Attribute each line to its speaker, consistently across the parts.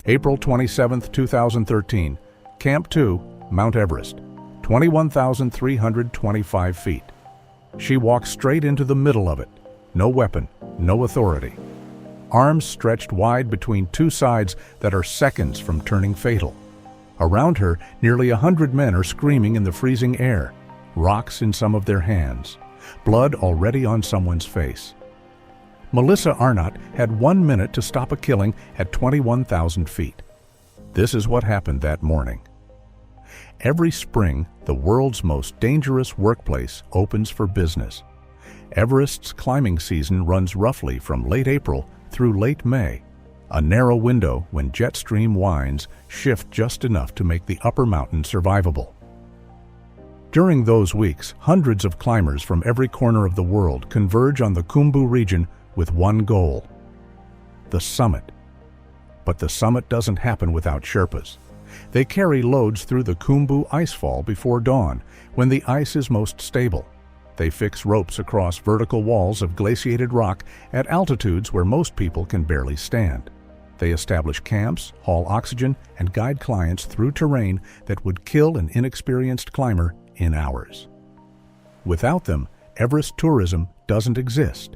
Speaker 1: April 27, 2013, Camp 2, Mount Everest, 21,325 feet. She walks straight into the middle of it. No weapon, no authority. Arms stretched wide between two sides that are seconds from turning fatal. Around her, nearly 100 men are screaming in the freezing air, rocks in some of their hands, blood already on someone's face. Melissa Arnot had 1 minute to stop a killing at 21,000 feet. This is what happened that morning. Every spring, the world's most dangerous workplace opens for business. Everest's climbing season runs roughly from late April through late May, a narrow window when jet stream winds shift just enough to make the upper mountain survivable. During those weeks, hundreds of climbers from every corner of the world converge on the Khumbu region with one goal: the summit. But the summit doesn't happen without Sherpas. They carry loads through the Khumbu icefall before dawn, when the ice is most stable. They fix ropes across vertical walls of glaciated rock at altitudes where most people can barely stand. They establish camps, haul oxygen, and guide clients through terrain that would kill an inexperienced climber in hours. Without them, Everest tourism doesn't exist.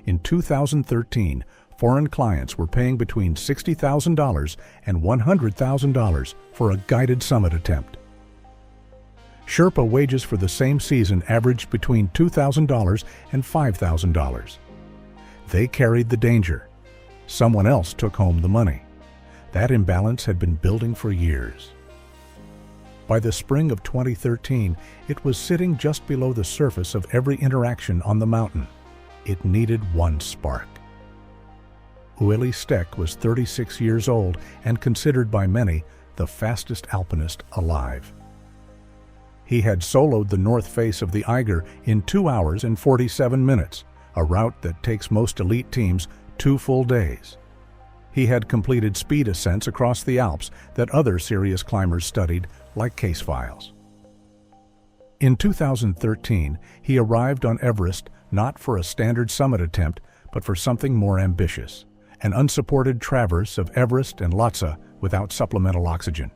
Speaker 1: In 2013, foreign clients were paying between $60,000 and $100,000 for a guided summit attempt. Sherpa wages for the same season averaged between $2,000 and $5,000. They carried the danger. Someone else took home the money. That imbalance had been building for years. By the spring of 2013, it was sitting just below the surface of every interaction on the mountain. It needed one spark. Ueli Steck was 36 years old and considered by many the fastest alpinist alive. He had soloed the north face of the Eiger in 2 hours and 47 minutes, a route that takes most elite teams 2 full days. He had completed speed ascents across the Alps that other serious climbers studied like case files. In 2013, he arrived on Everest not for a standard summit attempt, but for something more ambitious: an unsupported traverse of Everest and Lhasa without supplemental oxygen.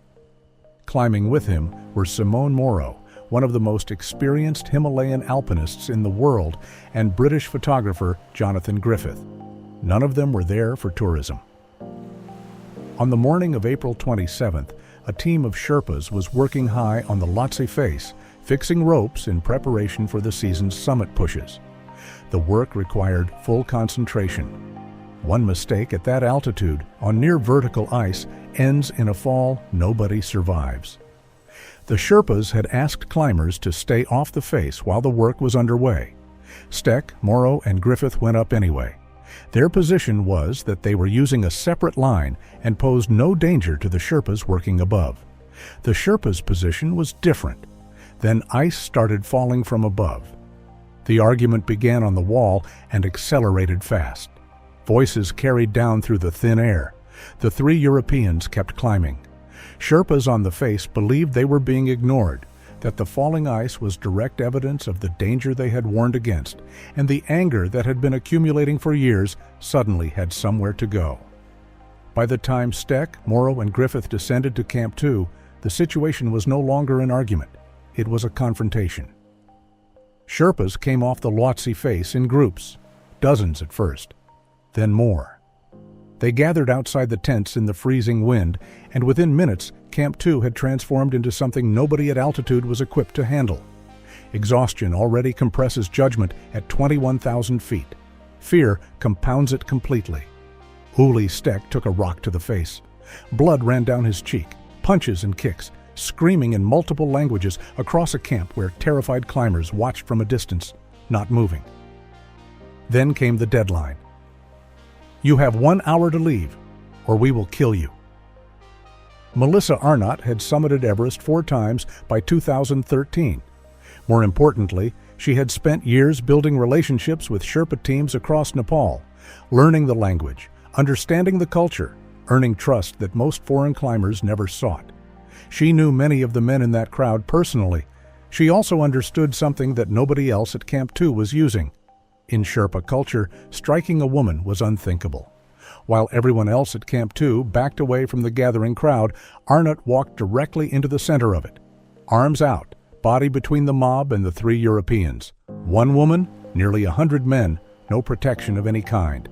Speaker 1: Climbing with him were Simone Moro, one of the most experienced Himalayan alpinists in the world, and British photographer Jonathan Griffith. None of them were there for tourism. On the morning of April 27th, a team of Sherpas was working high on the Lhotse face, fixing ropes in preparation for the season's summit pushes. The work required full concentration. One mistake at that altitude on near vertical ice ends in a fall nobody survives. The Sherpas had asked climbers to stay off the face while the work was underway. Steck, Moro, and Griffith went up anyway. Their position was that they were using a separate line and posed no danger to the Sherpas working above. The Sherpas' position was different. Then ice started falling from above. The argument began on the wall and accelerated fast. Voices carried down through the thin air. The 3 Europeans kept climbing. Sherpas on the face believed they were being ignored, that the falling ice was direct evidence of the danger they had warned against, and the anger that had been accumulating for years suddenly had somewhere to go. By the time Steck, Moro, and Griffith descended to Camp 2, the situation was no longer an argument. It was a confrontation. Sherpas came off the Lhotse face in groups, dozens at first, then more. They gathered outside the tents in the freezing wind, and within minutes, Camp 2 had transformed into something nobody at altitude was equipped to handle. Exhaustion already compresses judgment at 21,000 feet. Fear compounds it completely. Ueli Steck took a rock to the face. Blood ran down his cheek, punches and kicks, screaming in multiple languages across a camp where terrified climbers watched from a distance, not moving. Then came the deadline. "You have 1 hour to leave, or we will kill you." Melissa Arnot had summited Everest 4 times by 2013. More importantly, she had spent years building relationships with Sherpa teams across Nepal, learning the language, understanding the culture, earning trust that most foreign climbers never sought. She knew many of the men in that crowd personally. She also understood something that nobody else at Camp 2 was using. In Sherpa culture, striking a woman was unthinkable. While everyone else at Camp 2 backed away from the gathering crowd, Arnot walked directly into the center of it. Arms out, body between the mob and the 3 Europeans. One woman, nearly 100 men, no protection of any kind.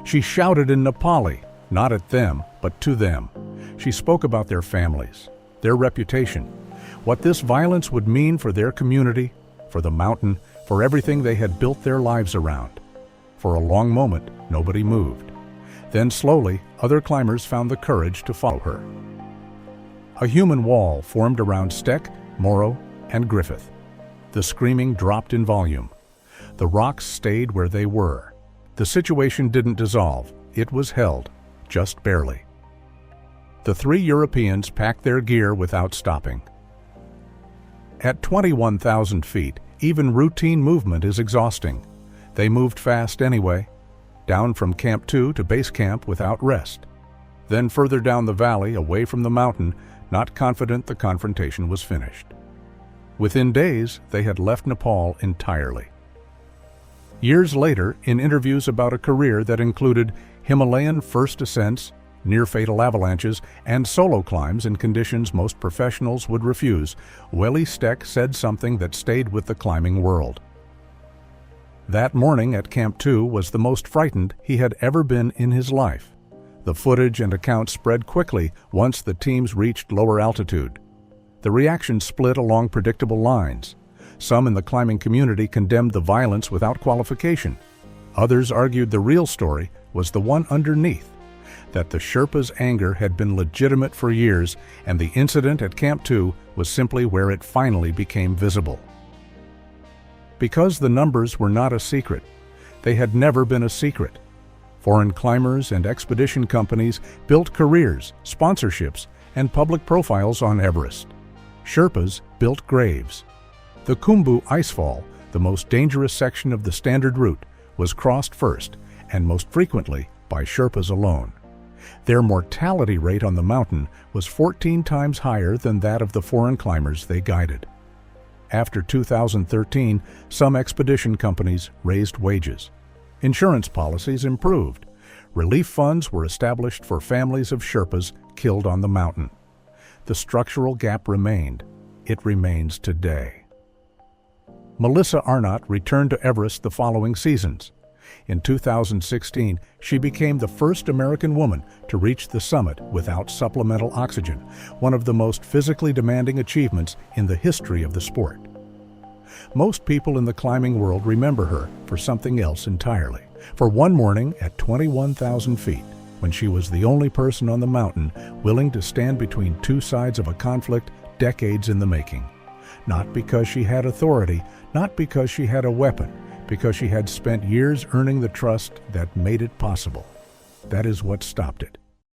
Speaker 1: She shouted in Nepali, not at them, but to them. She spoke about their families, their reputation, what this violence would mean for their community, for the mountain, for everything they had built their lives around. For a long moment, nobody moved. Then slowly, other climbers found the courage to follow her. A human wall formed around Steck, Moro, and Griffith. The screaming dropped in volume. The rocks stayed where they were. The situation didn't dissolve. It was held, just barely. The 3 Europeans packed their gear without stopping. At 21,000 feet, even routine movement is exhausting. They moved fast anyway, down from Camp 2 to base camp without rest. Then further down the valley, away from the mountain, not confident the confrontation was finished. Within days, they had left Nepal entirely. Years later, in interviews about a career that included Himalayan first ascents, near-fatal avalanches, and solo climbs in conditions most professionals would refuse, Ueli Steck said something that stayed with the climbing world. That morning at Camp 2 was the most frightened he had ever been in his life. The footage and accounts spread quickly once the teams reached lower altitude. The reaction split along predictable lines. Some in the climbing community condemned the violence without qualification. Others argued the real story was the one underneath, that the Sherpas' anger had been legitimate for years and the incident at Camp 2 was simply where it finally became visible. Because the numbers were not a secret, they had never been a secret. Foreign climbers and expedition companies built careers, sponsorships, and public profiles on Everest. Sherpas built graves. The Khumbu Icefall, the most dangerous section of the standard route, was crossed first, and most frequently by Sherpas alone. Their mortality rate on the mountain was 14 times higher than that of the foreign climbers they guided. After 2013, some expedition companies raised wages. Insurance policies improved. Relief funds were established for families of Sherpas killed on the mountain. The structural gap remained. It remains today. Melissa Arnot returned to Everest the following seasons. In 2016, she became the first American woman to reach the summit without supplemental oxygen, one of the most physically demanding achievements in the history of the sport. Most people in the climbing world remember her for something else entirely. For one morning at 21,000 feet, when she was the only person on the mountain willing to stand between 2 sides of a conflict decades in the making. Not because she had authority, not because she had a weapon, because she had spent years earning the trust that made it possible. That is what stopped it.